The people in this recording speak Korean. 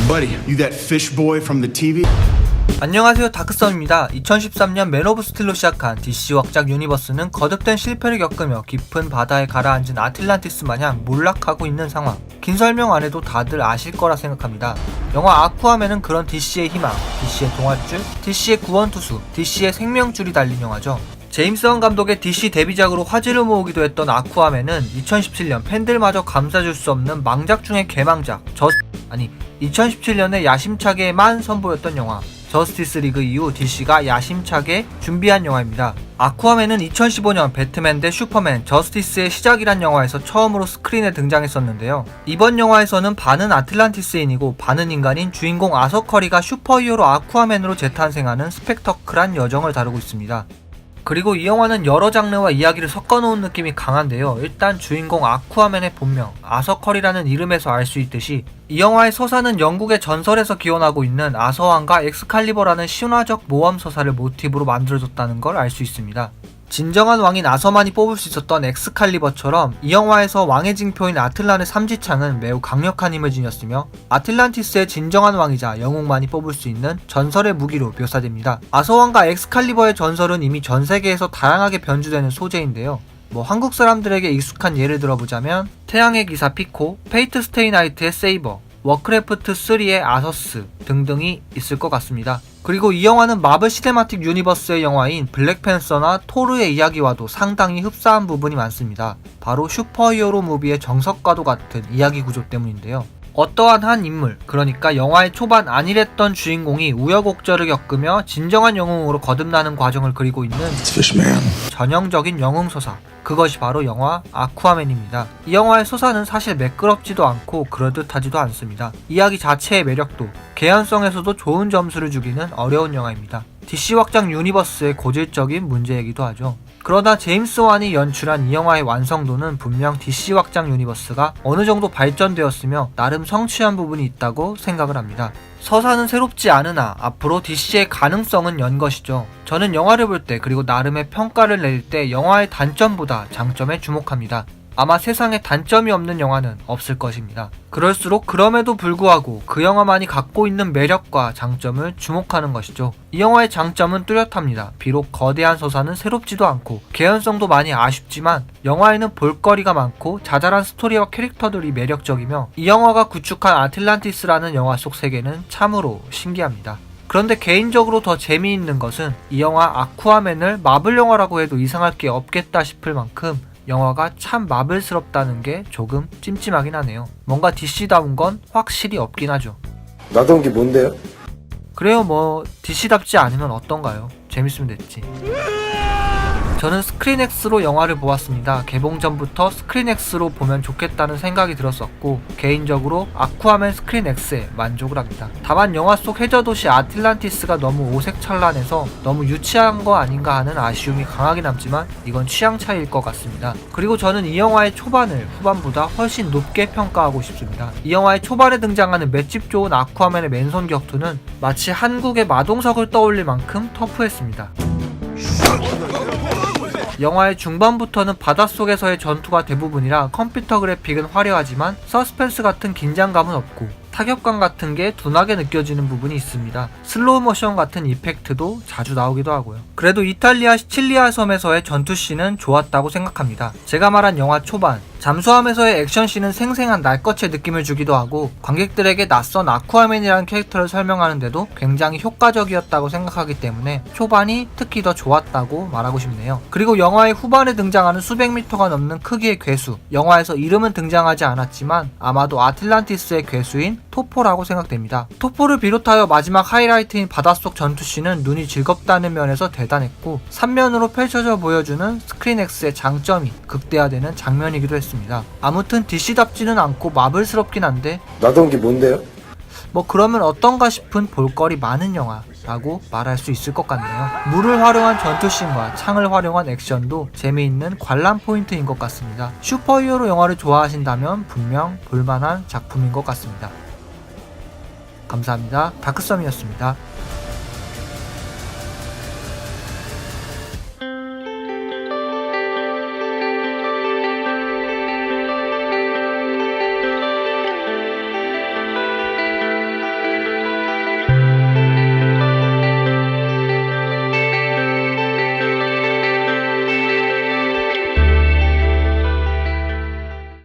Buddy, you that fish boy from the TV? 안녕하세요, 다크썸입니다. 2013년 맨 오브 스틸로 시작한 DC 확장 유니버스는 거듭된 실패를 겪으며 깊은 바다에 가라앉은 아틀란티스 마냥 몰락하고 있는 상황. 긴 설명 안 해도 다들 아실 거라 생각합니다. 영화 아쿠아맨은 그런 DC의 희망, DC의 동아줄, DC의 구원투수, DC의 생명줄이 달린 영화죠. 제임스 원 감독의 DC 데뷔작으로 화제를 모으기도 했던 아쿠아맨은 2017년 팬들마저 감싸줄 수 없는 망작 중의 개망작 2017년에 야심차게만 선보였던 영화 저스티스 리그 이후 DC가 야심차게 준비한 영화입니다. 아쿠아맨은 2015년 배트맨 대 슈퍼맨 저스티스의 시작이란 영화에서 처음으로 스크린에 등장했었는데요. 이번 영화에서는 반은 아틀란티스인이고 반은 인간인 주인공 아서 커리가 슈퍼히어로 아쿠아맨으로 재탄생하는 스펙터클한 여정을 다루고 있습니다. 그리고 이 영화는 여러 장르와 이야기를 섞어놓은 느낌이 강한데요. 일단 주인공 아쿠아맨의 본명 아서 커리라는 이름에서 알 수 있듯이 이 영화의 서사는 영국의 전설에서 기원하고 있는 아서왕과 엑스칼리버라는 신화적 모험 서사를 모티브로 만들어졌다는 걸 알 수 있습니다. 진정한 왕인 아서만이 뽑을 수 있었던 엑스칼리버처럼 이 영화에서 왕의 징표인 아틀란의 삼지창은 매우 강력한 힘을 지녔으며 아틀란티스의 진정한 왕이자 영웅만이 뽑을 수 있는 전설의 무기로 묘사됩니다. 아서왕과 엑스칼리버의 전설은 이미 전세계에서 다양하게 변주되는 소재인데요. 한국 사람들에게 익숙한 예를 들어보자면 태양의 기사 피코, 페이트 스테이 나이트의 세이버, 워크래프트 3의 아서스 등등이 있을 것 같습니다. 그리고 이 영화는 마블 시네마틱 유니버스의 영화인 블랙팬서나 토르의 이야기와도 상당히 흡사한 부분이 많습니다. 바로 슈퍼히어로 무비의 정석과도 같은 이야기 구조 때문인데요. 어떠한 한 인물, 그러니까 영화의 초반 안일했던 주인공이 우여곡절을 겪으며 진정한 영웅으로 거듭나는 과정을 그리고 있는 전형적인 영웅서사, 그것이 바로 영화 아쿠아맨입니다. 이 영화의 서사는 사실 매끄럽지도 않고 그럴듯하지도 않습니다. 이야기 자체의 매력도, 개연성에서도 좋은 점수를 주기는 어려운 영화입니다. DC 확장 유니버스의 고질적인 문제이기도 하죠. 그러나 제임스 완이 연출한 이 영화의 완성도는 분명 DC 확장 유니버스가 어느 정도 발전되었으며 나름 성취한 부분이 있다고 생각을 합니다. 서사는 새롭지 않으나 앞으로 DC의 가능성은 연 것이죠. 저는 영화를 볼 때 그리고 나름의 평가를 낼 때 영화의 단점보다 장점에 주목합니다. 아마 세상에 단점이 없는 영화는 없을 것입니다. 그럴수록 그럼에도 불구하고 그 영화만이 갖고 있는 매력과 장점을 주목하는 것이죠. 이 영화의 장점은 뚜렷합니다. 비록 거대한 서사는 새롭지도 않고 개연성도 많이 아쉽지만 영화에는 볼거리가 많고 자잘한 스토리와 캐릭터들이 매력적이며 이 영화가 구축한 아틀란티스라는 영화 속 세계는 참으로 신기합니다. 그런데 개인적으로 더 재미있는 것은 이 영화 아쿠아맨을 마블 영화라고 해도 이상할 게 없겠다 싶을 만큼 영화가 참 마블스럽다는 게 조금 찜찜하긴 하네요. 뭔가 DC다운 건 확실히 없긴 하죠. 나다운 게 뭔데요? 그래요, DC답지 않으면 어떤가요? 재밌으면 됐지. 저는 스크린X로 영화를 보았습니다. 개봉 전부터 스크린X로 보면 좋겠다는 생각이 들었었고 개인적으로 아쿠아맨 스크린X에 만족을 합니다. 다만 영화 속 해저도시 아틀란티스가 너무 오색찬란해서 너무 유치한 거 아닌가 하는 아쉬움이 강하게 남지만 이건 취향 차이일 것 같습니다. 그리고 저는 이 영화의 초반을 후반보다 훨씬 높게 평가하고 싶습니다. 이 영화의 초반에 등장하는 맷집 좋은 아쿠아맨의 맨손 격투는 마치 한국의 마동석을 떠올릴 만큼 터프했습니다. 영화의 중반부터는 바닷속에서의 전투가 대부분이라 컴퓨터 그래픽은 화려하지만 서스펜스 같은 긴장감은 없고 타격감 같은 게 둔하게 느껴지는 부분이 있습니다. 슬로우 모션 같은 이펙트도 자주 나오기도 하고요. 그래도 이탈리아 시칠리아 섬에서의 전투씬은 좋았다고 생각합니다. 제가 말한 영화 초반 잠수함에서의 액션씬은 생생한 날것의 느낌을 주기도 하고 관객들에게 낯선 아쿠아맨이라는 캐릭터를 설명하는데도 굉장히 효과적이었다고 생각하기 때문에 초반이 특히 더 좋았다고 말하고 싶네요. 그리고 영화의 후반에 등장하는 수백 미터가 넘는 크기의 괴수, 영화에서 이름은 등장하지 않았지만 아마도 아틀란티스의 괴수인 토포라고 생각됩니다. 토포를 비롯하여 마지막 하이라이트인 바닷속 전투씬은 눈이 즐겁다는 면에서 대단했고 3면으로 펼쳐져 보여주는 스크린X의 장점이 극대화되는 장면이기도 했습니다. 아무튼 DC답지는 않고 마블스럽긴 한데 나다운 게 뭔데요? 그러면 어떤가 싶은 볼거리 많은 영화라고 말할 수 있을 것 같네요. 물을 활용한 전투씬과 창을 활용한 액션도 재미있는 관람 포인트인 것 같습니다. 슈퍼히어로 영화를 좋아하신다면 분명 볼만한 작품인 것 같습니다. 감사합니다. 다크썸이었습니다.